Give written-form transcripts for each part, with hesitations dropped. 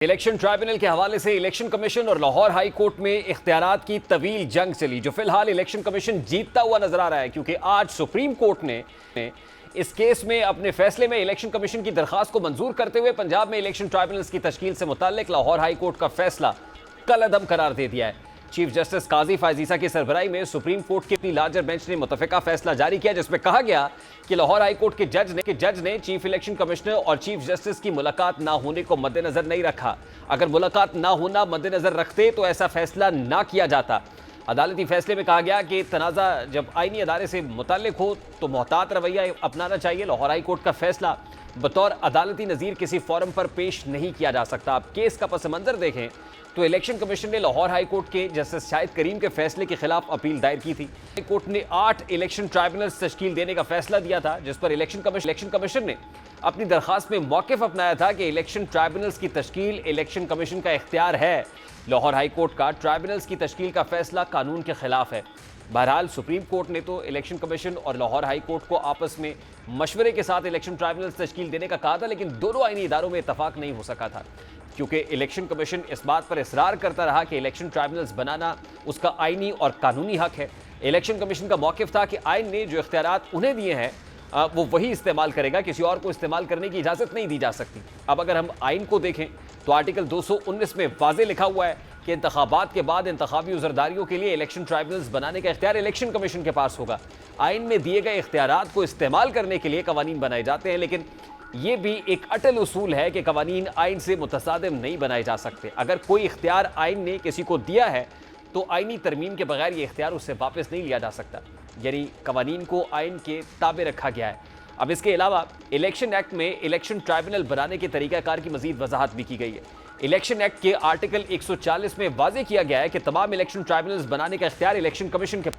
Election tribunal के हवाले से इलेक्शन कमीशन और लाहौर हाई कोर्ट में इख्तियारात की तवील जंग चली, जो फिलहाल इलेक्शन कमीशन जीतता हुआ नजर आ रहा है, क्योंकि आज सुप्रीम कोर्ट ने इस केस में अपने फैसले में इलेक्शन कमीशन की दरखास्त को मंजूर करते हुए पंजाब में इलेक्शन ट्राइब्यूनल्स की तश्कील से मुताल्लिक लाहौर हाई कोर्ट का फैसला कलअदम करार दे दिया है। चीफ जस्टिस काजी फायजीसा की सरबराही में सुप्रीम कोर्ट की अपनी लार्जर बेंच ने मुतफिका फैसला जारी किया, जिसमें कहा गया कि लाहौर हाई कोर्ट के जज ने चीफ इलेक्शन कमिश्नर और चीफ जस्टिस की मुलाकात ना होने को मद्देनजर नहीं रखा। अगर मुलाकात ना होना मद्देनजर रखते तो ऐसा फैसला ना किया जाता। अदालती फैसले में कहा गया कि तनाज़ा जब आईनी अदारे से मुताल्लिक हो तो मोहतात रवैया अपनाना चाहिए। लाहौर हाई कोर्ट का फैसला बतौर अदालती नज़ीर किसी फोरम पर पेश नहीं किया जा सकता। अब केस का पस मंजर देखें तो इलेक्शन कमीशन ने लाहौर हाई कोर्ट के जस्टिस शाहिद करीम के फैसले के खिलाफ अपील दायर की थी। हाई कोर्ट ने 8 इलेक्शन ट्राइब्यूनल्स तश्कील देने का फैसला दिया था, जिस पर इलेक्शन कमीशन ने अपनी दरखास्त में मौक़िफ़ अपनाया था कि इलेक्शन ट्राइब्यूनल्स की तश्कील इलेक्शन कमीशन का इख्तियार है। लाहौर हाई कोर्ट का ट्राइब्यूनल्स की तश्कील का फैसला कानून के खिलाफ है। बहरहाल सुप्रीम कोर्ट ने तो इलेक्शन कमीशन और लाहौर हाई कोर्ट को आपस में मशवरे के साथ इलेक्शन ट्राइब्यूनल्स तश्कील देने का कहा था, लेकिन दोनों आईनी इदारों में इतफाक नहीं हो सका था, क्योंकि इलेक्शन कमीशन इस बात पर इसरार करता रहा कि इलेक्शन ट्राइब्यूनल्स बनाना उसका आईनी और कानूनी हक है। इलेक्शन कमीशन का मौक़िफ़ था कि आइन ने जो इख्तियारात उन्हें दिए हैं वो वही इस्तेमाल करेगा, किसी और को इस्तेमाल करने की इजाज़त नहीं दी जा सकती। अब अगर हम आइन को देखें तो आर्टिकल 219 में वाज़े लिखा हुआ है कि इंतखाबात के बाद इंतखाबी उज़रदारियों के लिए इलेक्शन ट्राइब्यूनल्स बनाने का इख्तियार इलेक्शन कमीशन के पास होगा। आइन में दिए गए इख्तियारात को इस्तेमाल करने के लिए कवानीन बनाए जाते हैं, लेकिन ये भी एक अटल उसूल है कि कवानीन आइन से मुतसादिम नहीं बनाए जा सकते। अगर कोई इख्तियार आइन ने किसी को दिया है तो आइनी तरमीम के बगैर ये इख्तियार उससे वापस नहीं लिया जा सकता, यानी कवानीन को आइन के ताबे रखा गया है। अब इसके अलावा इलेक्शन एक्ट में इलेक्शन ट्राइब्यूनल बनाने के तरीक़ाकार की मज़ीद वजाहत भी की गई है। इलेक्शन एक्ट के आर्टिकल 140 में वाज़े किया गया है कि तमाम इलेक्शन ट्राइब्यूनल्स बनाने का इख्तियार इलेक्शन कमीशन के।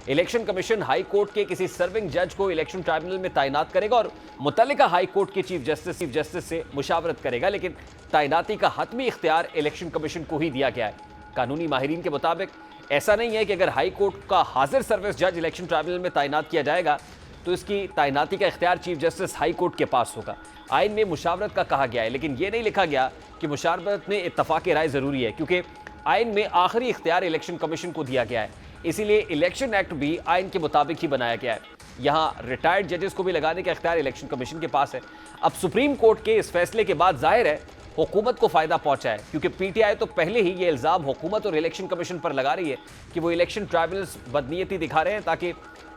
इलेक्शन कमीशन हाई कोर्ट के किसी सर्विंग जज को इलेक्शन ट्राइब्यूनल में तैनात करेगा और मुतल्लिका हाई कोर्ट के चीफ जस्टिस से मुशावरत करेगा, लेकिन तैनाती का हतमी इख्तियार इलेक्शन कमीशन को ही दिया गया है। कानूनी माहिरीन के मुताबिक ऐसा नहीं है कि अगर हाई कोर्ट का हाजिर सर्विस जज इलेक्शन ट्राइब्यूनल में तैनात किया जाएगा तो इसकी तैनाती का इख्तियार चीफ जस्टिस हाई कोर्ट के पास होगा। आइन में मुशावरत का कहा गया है, लेकिन यह नहीं लिखा गया कि मुशावरत में इत्तफाक राय ज़रूरी है, क्योंकि आइन में आखिरी इख्तियार इलेक्शन कमीशन को दिया गया है। इसीलिए इलेक्शन एक्ट भी आइन के मुताबिक ही बनाया गया है। यहाँ रिटायर्ड जजेस को भी लगाने का इख्तियार इलेक्शन कमीशन के पास है। अब सुप्रीम कोर्ट के इस फैसले के बाद जाहिर है हुकूमत को फ़ायदा पहुंचा है, क्योंकि पीटीआई तो पहले ही ये इल्ज़ाम हुकूमत और इलेक्शन कमीशन पर लगा रही है कि वो इलेक्शन ट्राइब्यूनल्स बदनीयती दिखा रहे हैं ताकि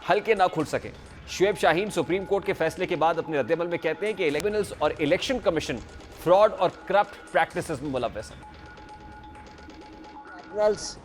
हल्के ना खुल सके। शुएब शाहीन सुप्रीम कोर्ट के फैसले के बाद अपने रद्दअमल में कहते हैं कि ट्राइब्यूनल्स और इलेक्शन कमीशन फ्रॉड और करप्ट प्रैक्टिसेस में मुलव्वस है।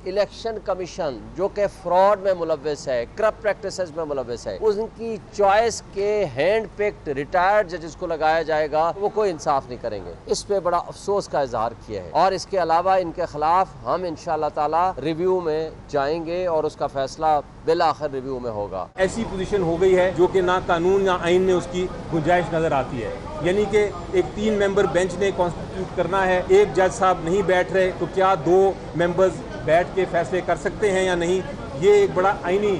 इलेक्शन कमीशन जो कि फ्रॉड में मुलव्वस है, करप्ट प्रैक्टिसेस में मुलव्वस है, उनकी चॉइस के हैंड पिक्ड रिटायर्ड जजेस को लगाया जाएगा, वो कोई इंसाफ नहीं करेंगे। इस पे बड़ा अफसोस का इजहार किया है और इसके अलावा इनके खिलाफ हम इंशाअल्लाह ताला रिव्यू में जाएंगे और उसका फैसला बिल आखिर रिव्यू में होगा। ऐसी पोजीशन हो गई है जो कि ना कानून ना आइन में उसकी गुंजाइश नजर आती है, यानी कि एक 3 मेंबर बेंच ने कॉन्स्टिट्यूट करना है, एक जज साहब नहीं बैठ रहे तो क्या 2 मेंबर्स बैठ के फैसले कर सकते हैं या नहीं। ये एक बड़ा आइनी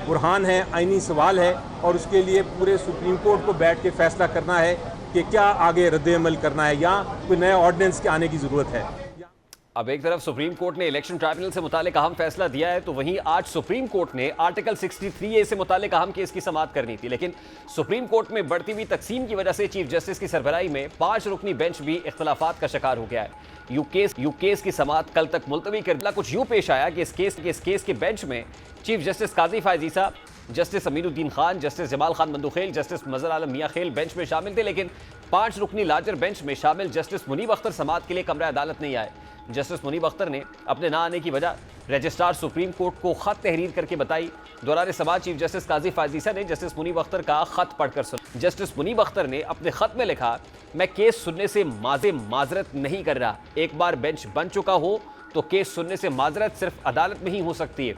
बुरहान है, आइनी सवाल है और उसके लिए पूरे सुप्रीम कोर्ट को बैठ के फैसला करना है कि क्या आगे रद्द-ए-अमल करना है या कोई नया ऑर्डिनेंस के आने की ज़रूरत है। अब एक तरफ सुप्रीम कोर्ट ने इलेक्शन ट्राइब्यूनल से मुतालिक अहम फैसला दिया है, तो वहीं आज सुप्रीम कोर्ट ने आर्टिकल 63A से मुतालिक अहम केस की समाअत करनी थी, लेकिन सुप्रीम कोर्ट में बढ़ती हुई तकसीम की वजह से चीफ जस्टिस की सरबराही में 5 रुकनी बेंच भी इख्तलाफात का शिकार हो गया है। यू केस की समाअत कल तक मुलतवी कर कुछ यूँ पेश आया कि इस केस के बेंच में chief justice Qazi Faez Isa, justice Aminuddin Khan, justice Jamal Khan Mandokhail, justice Mazhar Alam मियाँ खेल बेंच में शामिल थे, लेकिन 5 रुकनी लार्जर बेंच में शामिल जस्टिस मुनीब अख्तर समाअत के लिए कमरा अदालत नहीं आए। जस्टिस मुनीब अख्तर ने अपने ना आने की वजह रजिस्ट्रार सुप्रीम कोर्ट को खत तहरीर करके बताई। दौरान समाअत चीफ जस्टिस काजी फायजीसा ने जस्टिस मुनीब अख्तर का खत पढ़कर सुना। जस्टिस मुनीब अख्तर ने अपने खत में लिखा, मैं केस सुनने से माजरत नहीं कर रहा। एक बार बेंच बन चुका हो तो केस सुनने से माजरत सिर्फ अदालत में ही हो सकती है।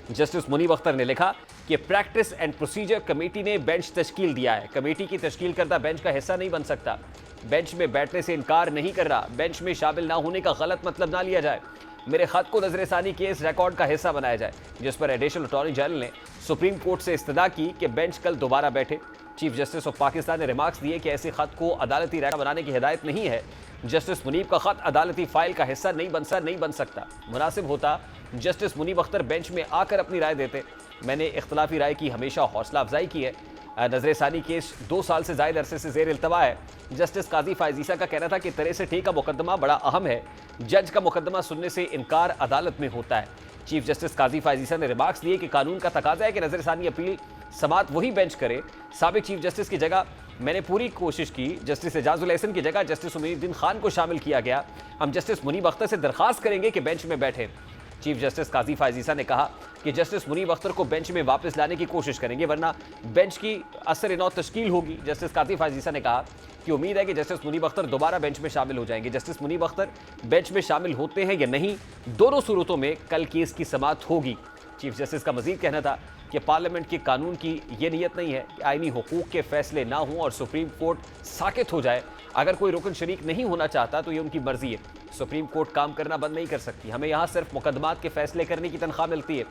जस्टिस मुनीब अख्तर ने लिखा कि प्रैक्टिस एंड प्रोसीजर कमेटी ने बेंच तश्कील दिया है, कमेटी की तश्कील करदा बेंच का हिस्सा नहीं बन सकता। बेंच में बैठने से इनकार नहीं कर रहा, बेंच में शामिल ना होने का गलत मतलब ना लिया जाए। मेरे खत को नजरसानी केस रिकॉर्ड का हिस्सा बनाया जाए, जिस पर एडिशनल अटॉर्नी जनरल ने सुप्रीम कोर्ट से इस्तदा की कि बेंच कल दोबारा बैठे। चीफ जस्टिस ऑफ पाकिस्तान ने रिमार्क्स दिए कि ऐसे खत को अदालती राय बनाने की हिदायत नहीं है, जस्टिस मुनीब का खत अदालती फाइल का हिस्सा नहीं बन सकता। मुनासिब होता जस्टिस मुनीब अख्तर बेंच में आकर अपनी राय देते। मैंने इख्तलाफी राय की हमेशा हौसला अफजाई की है। नजर-ए-सानी केस 2 साल से ज़ायद अरसे से ज़ेर इल्तवा है। जस्टिस काजी फायज़ ईसा का कहना था कि 63 का मुकदमा बड़ा अहम है, जज का मुकदमा सुनने से इनकार अदालत में होता है। चीफ जस्टिस काजी फायज़ ईसा ने रिमार्क्स दिए कि कानून का तकाजा है कि नजर-ए-सानी अपील समात वही बेंच करे। साबिक चीफ जस्टिस की जगह मैंने पूरी कोशिश की, जस्टिस एजाजुल एहसन की जगह जस्टिस उमैदुद्दीन खान को शामिल किया गया। हम जस्टिस मुनीब अख्तर से दरख्वास्त करेंगे कि बेंच में बैठे। चीफ जस्टिस काजी फायज़ ईसा ने कहा कि जस्टिस मुनीब अख्तर को बेंच में वापस लाने की कोशिश करेंगे, वरना बेंच की असर-ए-नौ तश्कील होगी। जस्टिस काजी फायज़ ईसा ने कहा कि उम्मीद है कि जस्टिस मुनीब अख्तर दोबारा बेंच में शामिल हो जाएंगे। जस्टिस मुनीब अख्तर बेंच में शामिल होते हैं या नहीं, दोनों सूरतों में कल केस की समाअत होगी। चीफ जस्टिस का मजीद कहना था कि पार्लियामेंट के कानून की ये नीयत नहीं है कि आईनी हुकूक के फैसले ना हों और सुप्रीम कोर्ट साकित हो जाए। अगर कोई रुकन शरीक नहीं होना चाहता तो ये उनकी मर्जी है। सुप्रीम कोर्ट काम करना बंद नहीं कर सकती। हमें यहाँ सिर्फ मुकदमात के फैसले करने की तनख्वाह मिलती है।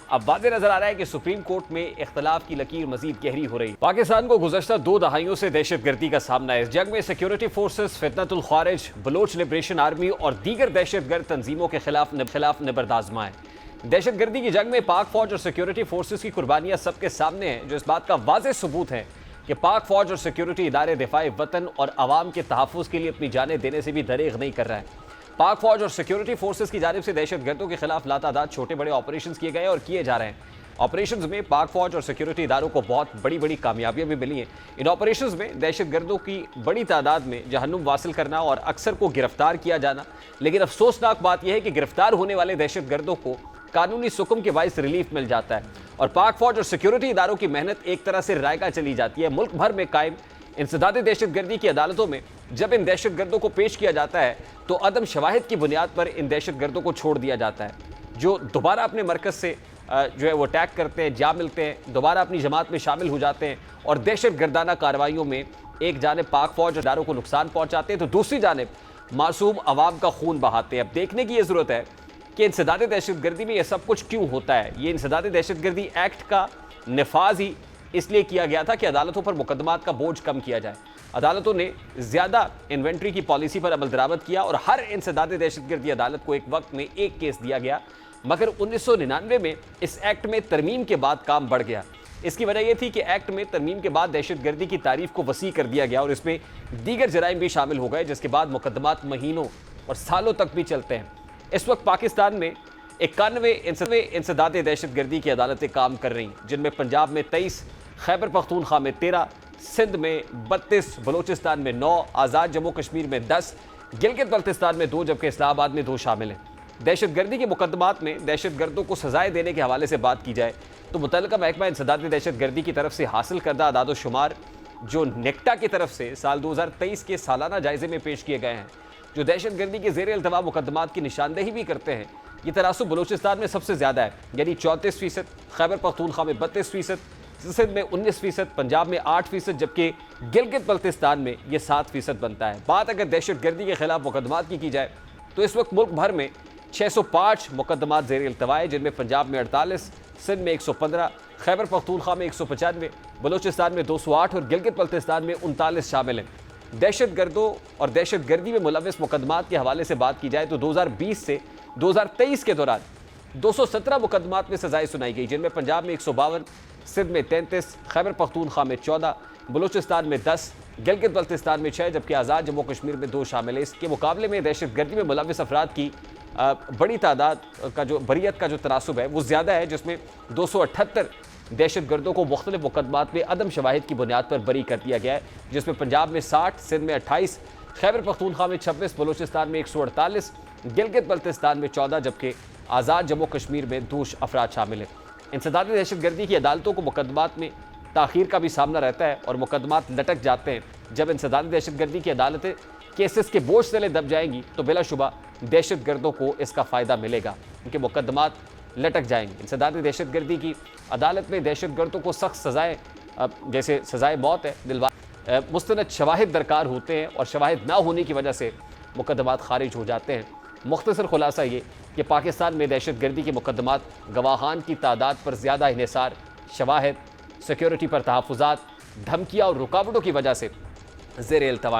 अब वाज़ेह नजर आ रहा है कि सुप्रीम कोर्ट में इख्तलाफ की लकीर मजीद गहरी हो रही है। पाकिस्तान को गुज़श्ता 2 दहाइयों से दहशतगर्दी का सामना है। इस जंग में security forces, Fitnatul Khawarij, Baloch liberation army और दीगर दहशतगर्द तंजीमों के खिलाफ निबर्दाज़मा है। दहशतगर्दी की जंग में पाक फौज और सिक्योरिटी फोर्सेस की कुर्बानियां सबके सामने हैं, जो इस बात का वाज़ेह सबूत है कि पाक फौज और सिक्योरिटी इदारे दिफाए वतन और अवाम के तहफ़्फ़ुज़ के लिए अपनी जानें देने से भी दरेग नहीं कर रहा है। पाक फौज और सिक्योरिटी फोर्सेस की जानिब से दहशतगर्दों के खिलाफ लातादाद छोटे बड़े ऑपरेशन किए गए और किए जा रहे हैं। ऑपरेशंस में पाक फौज और सिक्योरिटी इदारों को बहुत बड़ी बड़ी कामयाबियां भी मिली हैं। इन ऑपरेशंस में दहशतगर्दों की बड़ी तादाद में जहन्नुम वासिल करना और अक्सर को गिरफ्तार किया जाना। लेकिन अफसोसनाक बात यह है कि गिरफ्तार होने वाले दहशतगर्दों को कानूनी सुकून के बाइस रिलीफ मिल जाता है और पाक फौज और सिक्योरिटी इदारों की मेहनत एक तरह से रायगा चली जाती है। मुल्क भर में कायम इंसदाद दहशतगर्दी की अदालतों में जब इन दहशतगर्दों को पेश किया जाता है तो अदम शवाहिद की बुनियाद पर इन दहशतगर्दों को छोड़ दिया जाता है, जो दोबारा अपने मरकज़ से जो है वो अटैक करते हैं, जा मिलते हैं, दोबारा अपनी जमात में शामिल हो जाते हैं और दहशतगर्दाना कार्रवाइयों में एक जानिब पाक फौज इदारों को नुकसान पहुँचाते हैं तो दूसरी जानिब मासूम अवाम का खून बहाते हैं। अब देखने की ये ज़रूरत है कि इंसदाद दहशतगर्दी में ये सब कुछ क्यों होता है। ये इंसदाद दहशतगर्दी एक्ट का नफाज ही इसलिए किया गया था कि अदालतों पर मुकदमात का बोझ कम किया जाए। अदालतों ने ज़्यादा इन्वेंट्री की पॉलिसी पर अमल दरामद किया और हर इंसदाद दहशतगर्दी अदालत को एक वक्त में एक केस दिया गया, मगर 1999 में इस एक्ट में तरमीम के बाद काम बढ़ गया। इसकी वजह यह थी कि एक्ट में तरमीम के बाद दहशतगर्दी की तारीफ को वसी कर दिया गया और इसमें दीगर जराइम भी शामिल हो गए, जिसके बाद मुकदमात महीनों और सालों तक भी चलते हैं। इस वक्त पाकिस्तान में 91 इंसदाद दहशतगर्दी की अदालतें काम कर रही हैं, जिनमें पंजाब में 23, खैबर पख्तूनख्वा में 13, सिंध में 32, बलोचिस्तान में 9, आज़ाद जम्मू कश्मीर में 10, गिलगित बल्तिस्तान में 2 जबकि इस्लामाबाद में 2 शामिल हैं। दहशतगर्दी के मुकदमात में दहशतगर्दों को सजाएं देने के हवाले से बात की जाए तो मुतल्लिका महकमा इंसदाद दहशतगर्दी की तरफ से हासिल करदा अदाद शुमार जो नेक्टा की तरफ से साल 2023 के सालाना जायजे में पेश किए गए हैं, जो दहशतगर्दी के ज़ेर इल्तवा मुकदमात की निशानदेही भी करते हैं, ये तनासुब बलोचिस्तान में सबसे ज़्यादा है, यानी 34%, खैबर पख्तूनख्वा में 32%, सिंध में 19%, पंजाब में 8%, जबकि गिलगित बल्तिस्तान में ये 7% बनता है। बात अगर दहशतगर्दी के खिलाफ मुकदमात की जाए तो इस वक्त मुल्क भर में 605 मुकदमात ज़ेर इल्तवा है, जिनमें पंजाब में 48, सिंध में 115, खैबर पख्तूनख्वा में 195, बलोचिस्तान में 208 और गिलगित बल्तिस्तान में 39 शामिल हैं। दहशतगर्दों और दहशतगर्दी में मुलव्वस मुकदमात के हवाले से बात की जाए तो 2020 से 2023 के दौरान 217 मुकदमात में सजाएं सुनाई गई, जिनमें पंजाब में 152, सिंध में 33, खैबर पख्तूनख्वा में 14, बलोचिस्तान में 10, गिलगित बल्तिस्तान में 6 जबकि आज़ाद जम्मू कश्मीर में 2 शामिल है। इसके मुकाबले में दहशतगर्दी में मुलव्वस अफराद की बड़ी तादाद का जो बरीयत का जो तनासुब है वो ज़्यादा है, जिसमें 278 दहशतगर्दों को मुख्तलिफ मुकदमात में अदम शवाहिद की बुनियाद पर बरी कर दिया गया है, जिसमें पंजाब में 60, सिंध में 28, खैबर पख्तूनख्वा में 26, बलोचिस्तान में 148, गिलगित बल्तिस्तान में 14 जबकि आज़ाद जम्मू कश्मीर में 2 अफराद शामिल हैं। इंसदाद दहशतगर्दी की अदालतों को मुकदमात में ताख़ीर का भी सामना रहता है और मुकदमात लटक जाते हैं। जब इंसदाद दहशतगर्दी की अदालतें केसेस के बोझ तले दब जाएंगी तो बिलाशुबा दहशतगर्दों को इसका फ़ायदा मिलेगा, उनके मुकदमात लटक जाएंगे। इंसदाद दहशतगर्दी की अदालत में दहशतगर्दों को सख्त सज़ाएँ, जैसे सज़ाए मौत है, मुस्तनद शवाहिद दरकार होते हैं और शवाहिद ना होने की वजह से मुकदमात खारिज हो जाते हैं। मुख्तसर खुलासा ये कि पाकिस्तान में दहशतगर्दी के मुकदमात गवाहान की तादाद पर ज़्यादा इन्हिसार, शवाहिद, सिक्योरिटी पर तहफ़्फ़ुज़ात, धमकियाँ और रुकावटों की वजह से ज़ेर इल्तवा